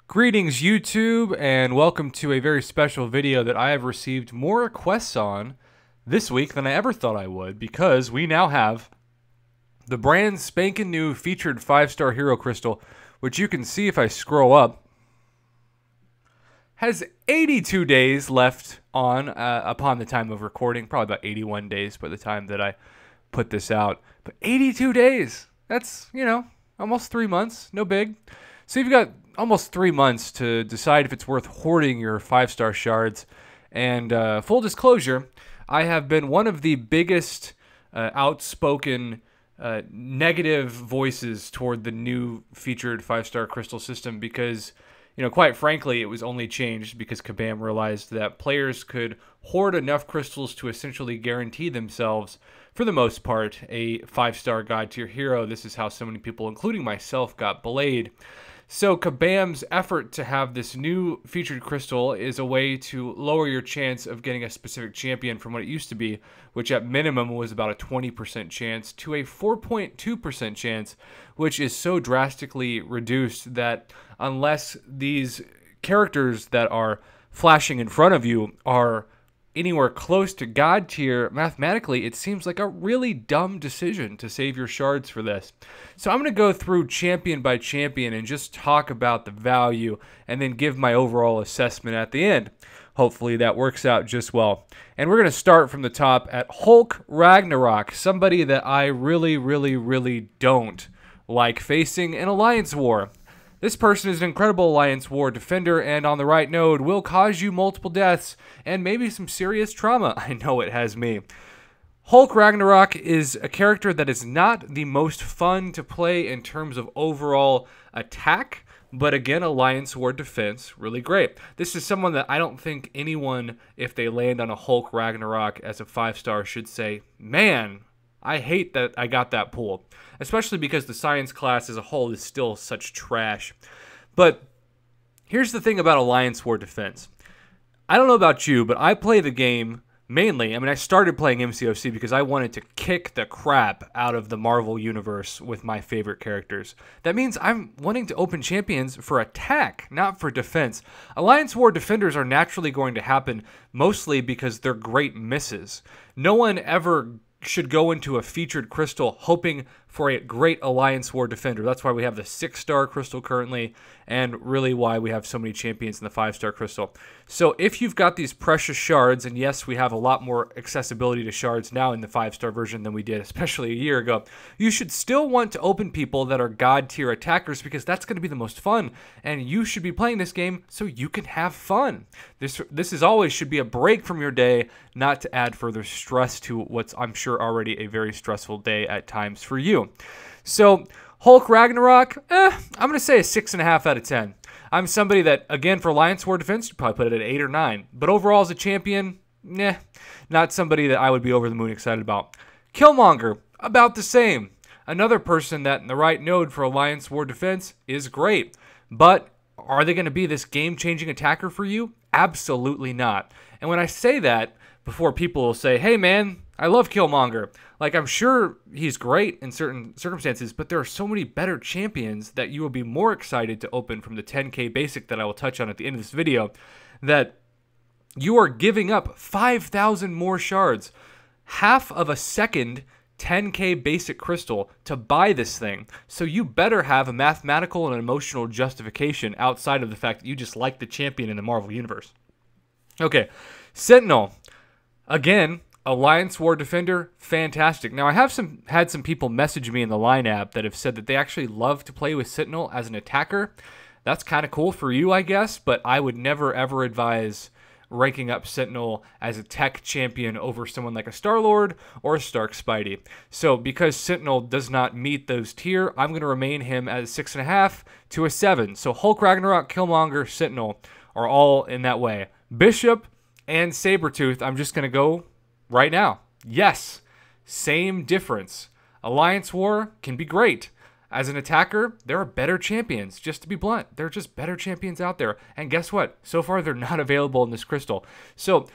Greetings YouTube, and welcome to a very special video that I have received more requests on this week than I ever thought I would, because we now have the brand spanking new featured 5-star hero crystal, which you can see if I scroll up, has 82 days left on upon the time of recording, probably about 81 days by the time that I put this out. But 82 days, that's, almost 3 months, no big. So you've got almost 3 months to decide if it's worth hoarding your 5-star shards. And full disclosure, I have been one of the biggest outspoken negative voices toward the new featured 5-star crystal system because, quite frankly, it was only changed because Kabam realized that players could hoard enough crystals to essentially guarantee themselves, for the most part, a 5-star god tier hero. This is how so many people, including myself, got belayed. So Kabam's effort to have this new featured crystal is a way to lower your chance of getting a specific champion from what it used to be, which at minimum was about a 20% chance, to a 4.2% chance, which is so drastically reduced that unless these characters that are flashing in front of you are anywhere close to god tier, mathematically, it seems like a really dumb decision to save your shards for this. So I'm going to go through champion by champion and just talk about the value and then give my overall assessment at the end. Hopefully that works out just well. And we're going to start from the top at Hulk Ragnarok, somebody that I really don't like facing in Alliance War. This person is an incredible Alliance War defender, and on the right node will cause you multiple deaths and maybe some serious trauma. I know it has me. Hulk Ragnarok is a character that is not the most fun to play in terms of overall attack, but again, Alliance War defense, really great. This is someone that I don't think anyone, if they land on a Hulk Ragnarok as a 5-star, should say, man, I hate that I got that pull, especially because the science class as a whole is still such trash. But here's the thing about Alliance War defense. I don't know about you, but I play the game mainly. I started playing MCOC because I wanted to kick the crap out of the Marvel universe with my favorite characters. That means I'm wanting to open champions for attack, not for defense. Alliance War defenders are naturally going to happen mostly because they're great misses. No one ever should go into a featured crystal hoping for a great Alliance War defender. That's why we have the 6-star crystal currently, and really why we have so many champions in the 5-star crystal. So if you've got these precious shards, and yes, we have a lot more accessibility to shards now in the 5-star version than we did, especially a year ago, you should still want to open people that are god tier attackers because that's going to be the most fun, and you should be playing this game so you can have fun. This is always should be a break from your day, not to add further stress to what's, I'm sure, already a very stressful day at times for you. So Hulk Ragnarok, I'm going to say a 6.5 out of 10. I'm somebody that, again, for Alliance War defense, you'd probably put it at 8 or 9. But overall as a champion, not somebody that I would be over the moon excited about. Killmonger, about the same. Another person that in the right node for Alliance War defense is great. But are they going to be this game-changing attacker for you? Absolutely not. And when I say that, before people will say, hey man, I love Killmonger. Like, I'm sure he's great in certain circumstances, but there are so many better champions that you will be more excited to open from the 10k basic that I will touch on at the end of this video, that you are giving up 5,000 more shards, half of a second 10k basic crystal to buy this thing. So you better have a mathematical and emotional justification outside of the fact that you just like the champion in the Marvel Universe. Okay, Sentinel. Again, Alliance War defender, fantastic. Now, I have had some people message me in the Line app that have said that they actually love to play with Sentinel as an attacker. That's kind of cool for you, I guess, but I would never ever advise ranking up Sentinel as a tech champion over someone like a Star-Lord or a Stark Spidey. So because Sentinel does not meet those tier, I'm going to remain him at a 6.5 to a 7. So Hulk Ragnarok, Killmonger, Sentinel are all in that way. Bishop and Sabretooth, I'm just going to go right now. Yes, same difference. Alliance War can be great. As an attacker, there are better champions, just to be blunt. There are just better champions out there. And guess what? So far, they're not available in this crystal. So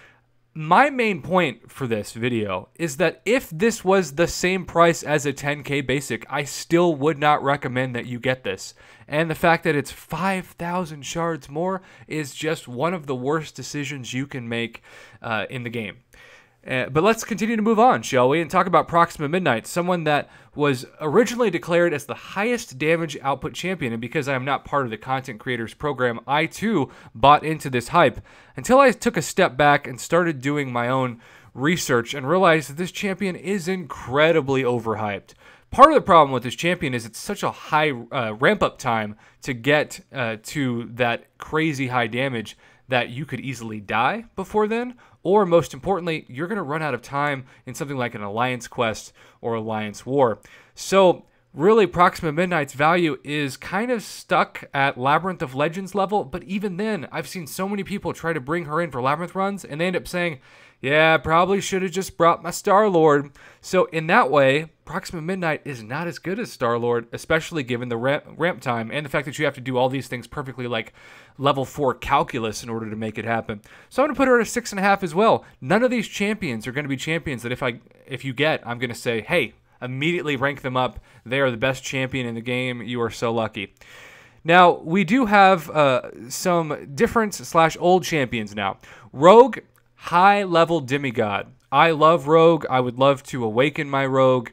my main point for this video is that if this was the same price as a 10K basic, I still would not recommend that you get this. And the fact that it's 5,000 shards more is just one of the worst decisions you can make in the game. But let's continue to move on, shall we, and talk about Proxima Midnight, someone that was originally declared as the highest damage output champion, and because I am not part of the content creators program, I too bought into this hype until I took a step back and started doing my own research and realized that this champion is incredibly overhyped. Part of the problem with this champion is it's such a high ramp-up time to get to that crazy high damage that you could easily die before then, or most importantly, you're going to run out of time in something like an Alliance quest or Alliance war. So really, Proxima Midnight's value is kind of stuck at Labyrinth of Legends level, but even then, I've seen so many people try to bring her in for Labyrinth runs, and they end up saying, yeah, probably should have just brought my Star-Lord. So in that way, Proxima Midnight is not as good as Star-Lord, especially given the ramp time and the fact that you have to do all these things perfectly like level 4 calculus in order to make it happen. So I'm going to put her at a 6.5 as well. None of these champions are going to be champions that if you get, I'm going to say, hey, immediately rank them up. They are the best champion in the game. You are so lucky. Now, we do have some different / old champions now. Rogue, high-level demigod. I love Rogue. I would love to awaken my Rogue.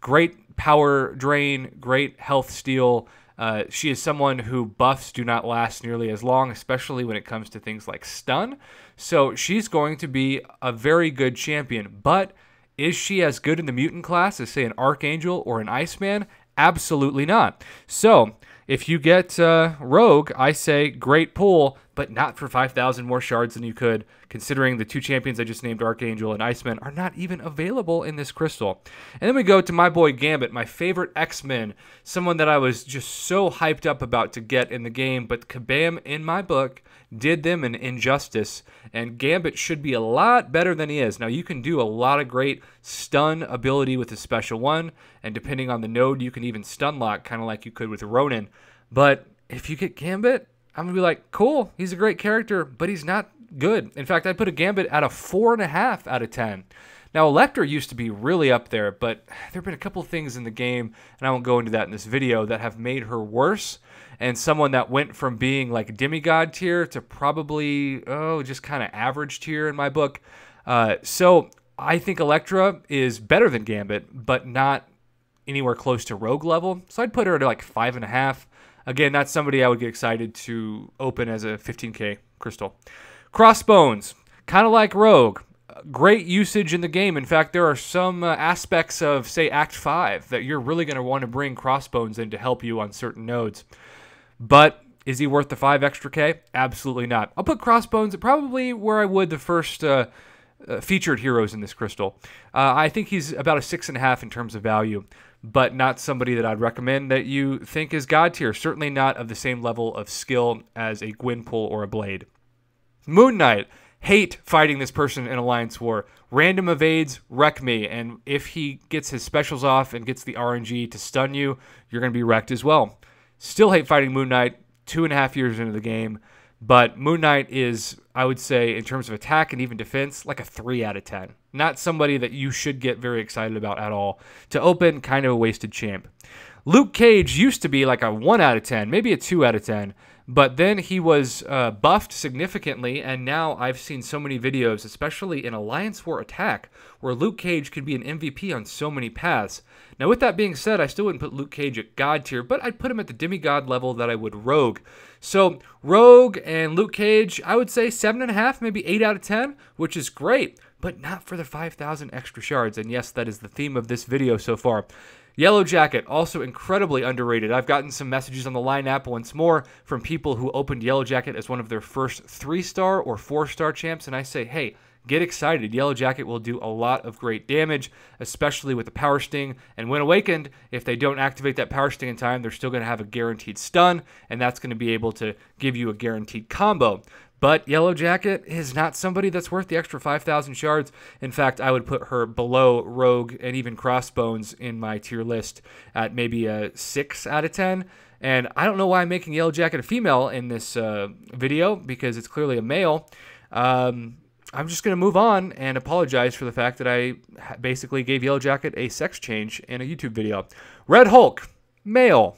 Great power drain, great health steal. She is someone who buffs do not last nearly as long, especially when it comes to things like stun. So she's going to be a very good champion. But is she as good in the mutant class as, say, an Archangel or an Iceman? Absolutely not. So if you get Rogue, I say great pull, but not for 5,000 more shards than you could, considering the two champions I just named, Archangel and Iceman, are not even available in this crystal. And then we go to my boy Gambit, my favorite X-Men, someone that I was just so hyped up about to get in the game, but kabam, in my book, did them an injustice, and Gambit should be a lot better than he is. Now, you can do a lot of great stun ability with the special one, and depending on the node, you can even stun lock, kind of like you could with Ronin. But if you get Gambit, I'm going to be like, cool, he's a great character, but he's not good. In fact, I'd put a Gambit at a 4.5 out of 10. Now, Elektra used to be really up there, but there have been a couple things in the game, and I won't go into that in this video, that have made her worse, and someone that went from being like demigod tier to probably, just kind of average tier in my book. So I think Elektra is better than Gambit, but not anywhere close to Rogue level. So I'd put her at like 5.5. Again, that's somebody I would get excited to open as a 15K crystal. Crossbones, kind of like Rogue. Great usage in the game. In fact, there are some aspects of, say, Act 5 that you're really going to want to bring Crossbones in to help you on certain nodes. But is he worth the 5 extra K? Absolutely not. I'll put Crossbones probably where I would the first featured heroes in this crystal. I think he's about a 6.5 in terms of value, but not somebody that I'd recommend that you think is God tier. Certainly not of the same level of skill as a Gwynpull or a Blade. Moon Knight. Hate fighting this person in Alliance War. Random evades, wreck me, and if he gets his specials off and gets the RNG to stun you, you're going to be wrecked as well. Still hate fighting Moon Knight, 2.5 years into the game, but Moon Knight is, I would say, in terms of attack and even defense, like a 3 out of 10. Not somebody that you should get very excited about at all. To open, kind of a wasted champ. Luke Cage used to be like a 1 out of 10, maybe a 2 out of 10, but then he was buffed significantly, and now I've seen so many videos, especially in Alliance War Attack, where Luke Cage could be an MVP on so many paths. Now, with that being said, I still wouldn't put Luke Cage at God tier, but I'd put him at the demigod level that I would Rogue. So, Rogue and Luke Cage, I would say 7.5, maybe 8 out of 10, which is great, but not for the 5,000 extra shards, and yes, that is the theme of this video so far. Yellow Jacket, also incredibly underrated. I've gotten some messages on the Line app once more from people who opened Yellow Jacket as one of their first 3-star or 4-star champs, and I say, hey, get excited. Yellow Jacket will do a lot of great damage, especially with the Power Sting, and when awakened, if they don't activate that Power Sting in time, they're still going to have a guaranteed stun, and that's going to be able to give you a guaranteed combo. But Yellow Jacket is not somebody that's worth the extra 5,000 shards. In fact, I would put her below Rogue and even Crossbones in my tier list at maybe a 6 out of 10. And I don't know why I'm making Yellow Jacket a female in this video, because it's clearly a male. I'm just going to move on and apologize for the fact that I basically gave Yellow Jacket a sex change in a YouTube video. Red Hulk, male.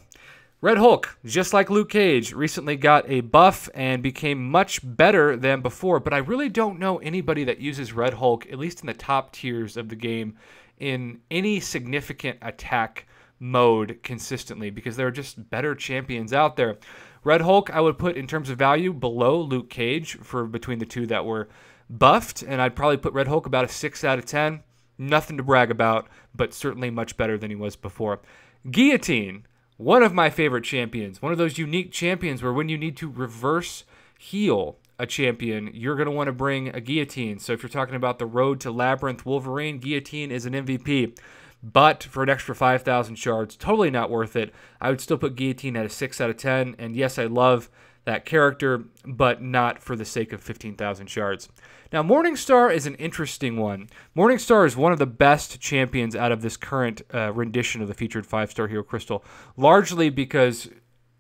Red Hulk, just like Luke Cage, recently got a buff and became much better than before, but I really don't know anybody that uses Red Hulk, at least in the top tiers of the game, in any significant attack mode consistently, because there are just better champions out there. Red Hulk, I would put in terms of value below Luke Cage for between the two that were buffed, and I'd probably put Red Hulk about a 6 out of 10. Nothing to brag about, but certainly much better than he was before. Guillotine, one of my favorite champions, one of those unique champions where when you need to reverse heal a champion, you're going to want to bring a Guillotine. So if you're talking about the Road to Labyrinth Wolverine, Guillotine is an MVP. But for an extra 5,000 shards, totally not worth it. I would still put Guillotine at a 6 out of 10. And yes, I love that character, but not for the sake of 15,000 shards. Now, Morningstar is an interesting one. Morningstar is one of the best champions out of this current rendition of the featured 5-star Hero Crystal, largely because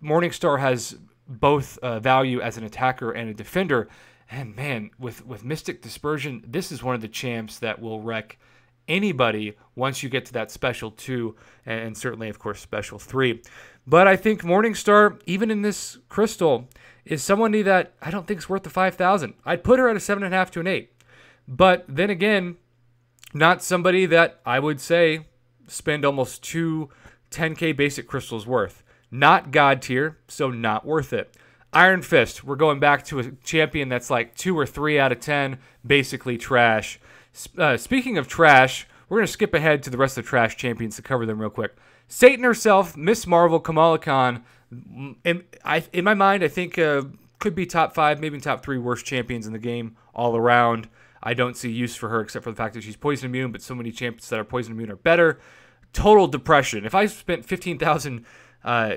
Morningstar has both value as an attacker and a defender. And man, with Mystic Dispersion, this is one of the champs that will wreck anybody once you get to that special 2 and certainly, of course, special 3. But I think Morningstar, even in this crystal, is somebody that I don't think is worth the 5,000. I'd put her at a 7.5 to an 8. But then again, not somebody that I would say spend almost 2 10k basic crystals worth. Not God tier, so not worth it. Iron Fist, we're going back to a champion that's like 2 or 3 out of 10, basically trash. Speaking of trash, we're going to skip ahead to the rest of the trash champions to cover them real quick. Satan herself, Miss Marvel, Kamala Khan, in my mind, I think could be top 5, maybe top 3 worst champions in the game all around. I don't see use for her except for the fact that she's poison immune, but so many champions that are poison immune are better. Total depression. If I spent 15,000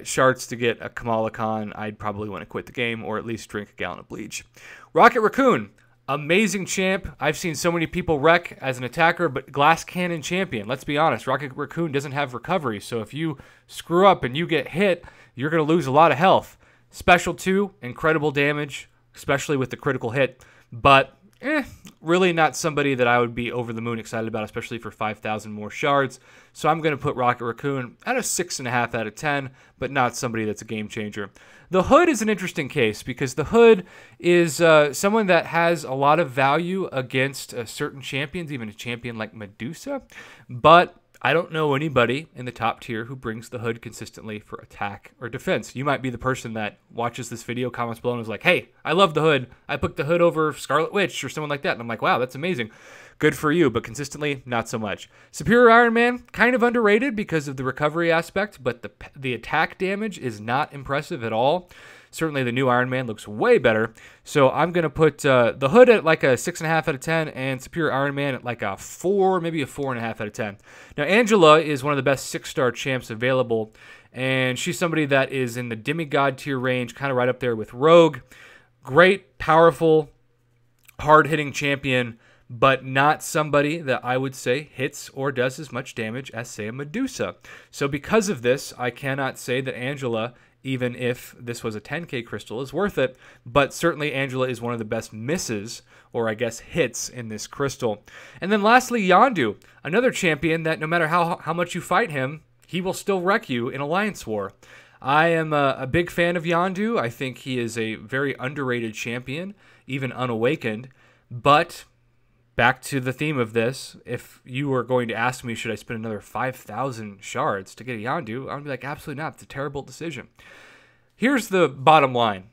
shards to get a Kamala Khan, I'd probably want to quit the game or at least drink a gallon of bleach. Rocket Raccoon. Amazing champ. I've seen so many people wreck as an attacker, but glass cannon champion. Let's be honest, Rocket Raccoon doesn't have recovery, so if you screw up and you get hit, you're going to lose a lot of health. Special 2, incredible damage, especially with the critical hit, but really not somebody that I would be over the moon excited about, especially for 5,000 more shards. So I'm going to put Rocket Raccoon at a 6.5 out of 10, but not somebody that's a game changer. The Hood is an interesting case because the Hood is someone that has a lot of value against certain champions, even a champion like Medusa, but I don't know anybody in the top tier who brings the Hood consistently for attack or defense. You might be the person that watches this video, comments below, and is like, hey, I love the Hood. I put the Hood over Scarlet Witch or someone like that. And I'm like, wow, that's amazing. Good for you, but consistently, not so much. Superior Iron Man, kind of underrated because of the recovery aspect, but the attack damage is not impressive at all. Certainly the new Iron Man looks way better. So I'm going to put the Hood at like a 6.5 out of 10 and Superior Iron Man at like a 4, maybe a 4.5 out of 10. Now, Angela is one of the best 6-star champs available, and she's somebody that is in the demigod tier range, kind of right up there with Rogue. Great, powerful, hard-hitting champion, but not somebody that I would say hits or does as much damage as, say, a Medusa. So because of this, I cannot say that Angela, even if this was a 10k crystal, is worth it. But certainly Angela is one of the best misses, or I guess hits, in this crystal. And then lastly, Yondu, another champion that no matter how much you fight him, he will still wreck you in Alliance War. I am a big fan of Yondu. I think he is a very underrated champion, even unawakened. But back to the theme of this, if you were going to ask me, should I spend another 5,000 shards to get a Yondu, I would be like, absolutely not. It's a terrible decision. Here's the bottom line.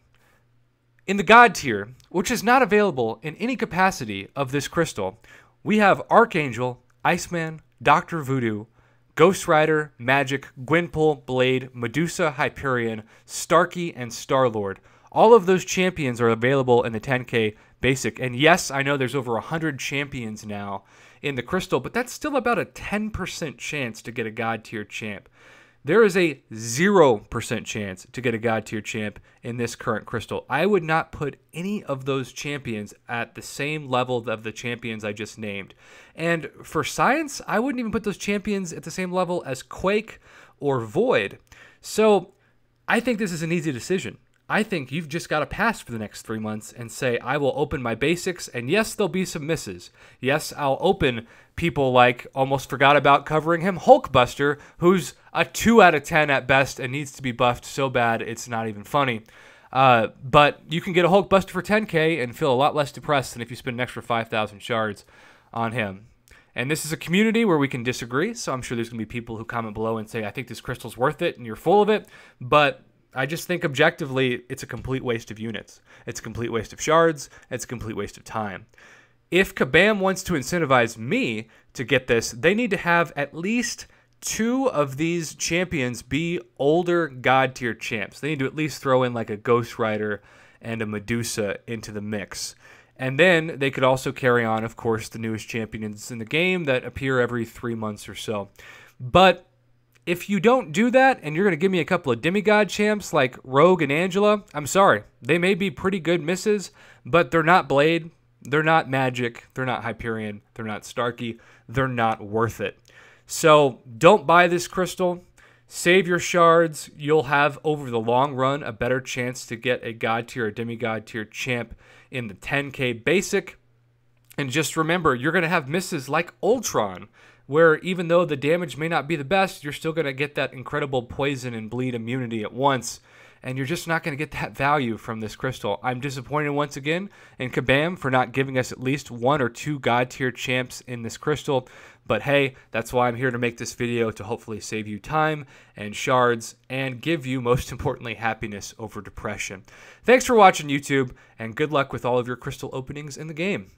In the God tier, which is not available in any capacity of this crystal, we have Archangel, Iceman, Dr. Voodoo, Ghost Rider, Magic, Gwenpool, Blade, Medusa, Hyperion, Starkey, and Star-Lord. All of those champions are available in the 10k basic. And yes, I know there's over 100 champions now in the crystal, but that's still about a 10% chance to get a God tier champ. There is a 0% chance to get a God tier champ in this current crystal. I would not put any of those champions at the same level of the champions I just named. And for science, I wouldn't even put those champions at the same level as Quake or Void. So I think this is an easy decision. I think you've just got to pass for the next 3 months and say, I will open my basics, and yes, there'll be some misses. Yes, I'll open people like, almost forgot about covering him, Hulkbuster, who's a 2 out of 10 at best and needs to be buffed so bad it's not even funny. But you can get a Hulkbuster for 10k and feel a lot less depressed than if you spend an extra 5,000 shards on him. And this is a community where we can disagree, so I'm sure there's going to be people who comment below and say, I think this crystal's worth it, and you're full of it, but I just think objectively it's a complete waste of units. It's a complete waste of shards. It's a complete waste of time. If Kabam wants to incentivize me to get this, they need to have at least 2 of these champions be older god tier champs. They need to at least throw in like a Ghost Rider and a Medusa into the mix. And then they could also carry on, of course, the newest champions in the game that appear every 3 months or so. But if you don't do that and you're going to give me a couple of demigod champs like Rogue and Angela, I'm sorry. They may be pretty good misses, but they're not Blade, they're not Magic, they're not Hyperion, they're not Starkey, they're not worth it. So don't buy this crystal. Save your shards. You'll have, over the long run, a better chance to get a god tier or demigod tier champ in the 10k basic. And just remember, you're going to have misses like Ultron, where even though the damage may not be the best, you're still going to get that incredible poison and bleed immunity at once, and you're just not going to get that value from this crystal. I'm disappointed once again in Kabam for not giving us at least 1 or 2 god tier champs in this crystal, but hey, that's why I'm here to make this video, to hopefully save you time and shards and give you, most importantly, happiness over depression. Thanks for watching, YouTube, and good luck with all of your crystal openings in the game.